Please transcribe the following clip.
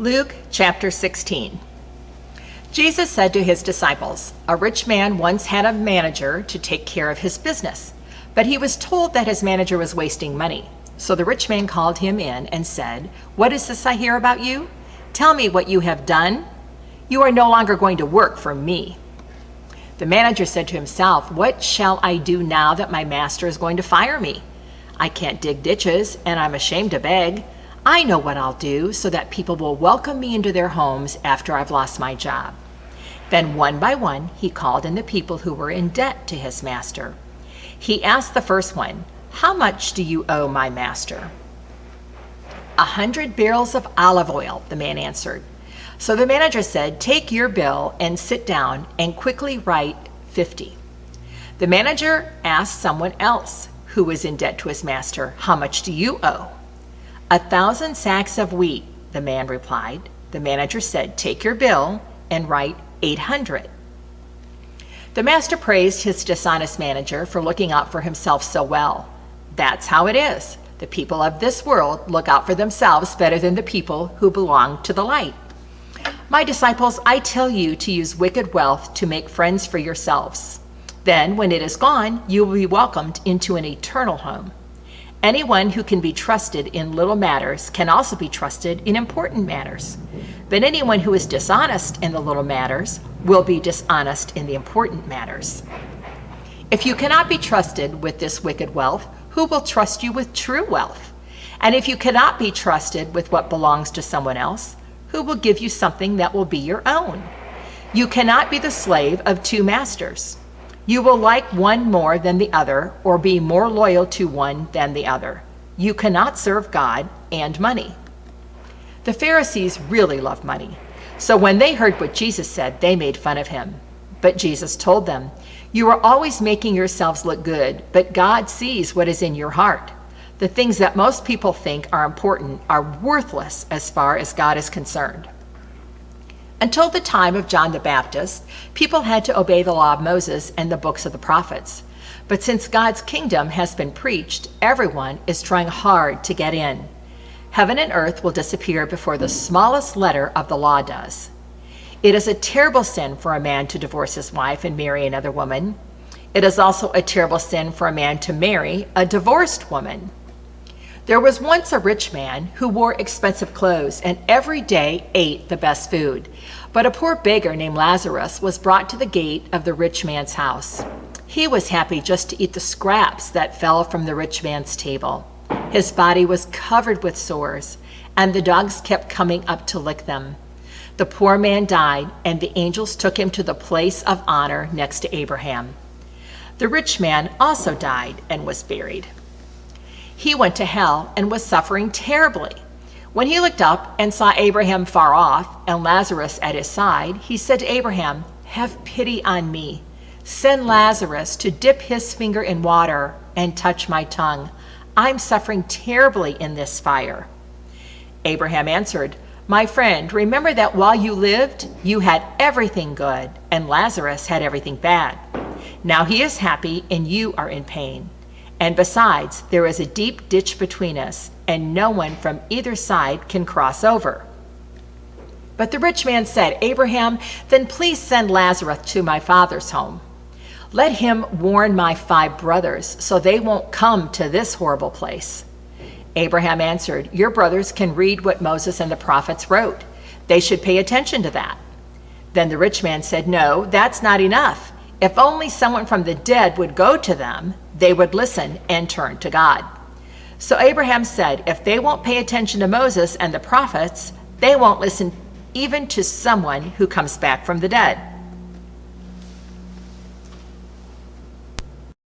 Luke chapter 16. Jesus said to his disciples, "A rich man once had a manager to take care of his business, but he was told that his manager was wasting money. So the rich man called him in and said, 'What is this I hear about you? Tell me what you have done. You are no longer going to work for me.' The manager said to himself, 'What shall I do now that my master is going to fire me? I can't dig ditches, and I'm ashamed to beg. I know what I'll do so that people will welcome me into their homes after I've lost my job.' Then one by one, he called in the people who were in debt to his master. He asked the first one, 'How much do you owe my master?' 100 barrels of olive oil,' the man answered. So the manager said, 'Take your bill and sit down and quickly write 50. The manager asked someone else who was in debt to his master, 'How much do you owe?' 1,000 sacks of wheat,' the man replied. The manager said, 'Take your bill and write 800. The master praised his dishonest manager for looking out for himself so well. That's how it is. The people of this world look out for themselves better than the people who belong to the light. My disciples, I tell you to use wicked wealth to make friends for yourselves. Then, when it is gone, you will be welcomed into an eternal home. Anyone who can be trusted in little matters can also be trusted in important matters. But anyone who is dishonest in the little matters will be dishonest in the important matters. If you cannot be trusted with this wicked wealth, who will trust you with true wealth? And if you cannot be trusted with what belongs to someone else, who will give you something that will be your own? You cannot be the slave of two masters. You will like one more than the other, or be more loyal to one than the other. You cannot serve God and money." The Pharisees really loved money. So when they heard what Jesus said, they made fun of him. But Jesus told them, "You are always making yourselves look good, but God sees what is in your heart. The things that most people think are important are worthless as far as God is concerned." Until the time of John the Baptist, people had to obey the law of Moses and the books of the prophets. But since God's kingdom has been preached, everyone is trying hard to get in. Heaven and earth will disappear before the smallest letter of the law does. It is a terrible sin for a man to divorce his wife and marry another woman. It is also a terrible sin for a man to marry a divorced woman. There was once a rich man who wore expensive clothes and every day ate the best food. But a poor beggar named Lazarus was brought to the gate of the rich man's house. He was happy just to eat the scraps that fell from the rich man's table. His body was covered with sores, and the dogs kept coming up to lick them. The poor man died, and the angels took him to the place of honor next to Abraham. The rich man also died and was buried. He went to hell and was suffering terribly. When he looked up and saw Abraham far off and Lazarus at his side, he said to Abraham, "Have pity on me. Send Lazarus to dip his finger in water and touch my tongue. I'm suffering terribly in this fire." Abraham answered, "My friend, remember that while you lived, you had everything good, and Lazarus had everything bad. Now he is happy and you are in pain. And besides, there is a deep ditch between us, and no one from either side can cross over." But the rich man said, "Abraham, then please send Lazarus to my father's home. Let him warn my 5 brothers so they won't come to this horrible place." Abraham answered, "Your brothers can read what Moses and the prophets wrote. They should pay attention to that." Then the rich man said, "No, that's not enough. If only someone from the dead would go to them, they would listen and turn to God." So Abraham said, "If they won't pay attention to Moses and the prophets, they won't listen even to someone who comes back from the dead."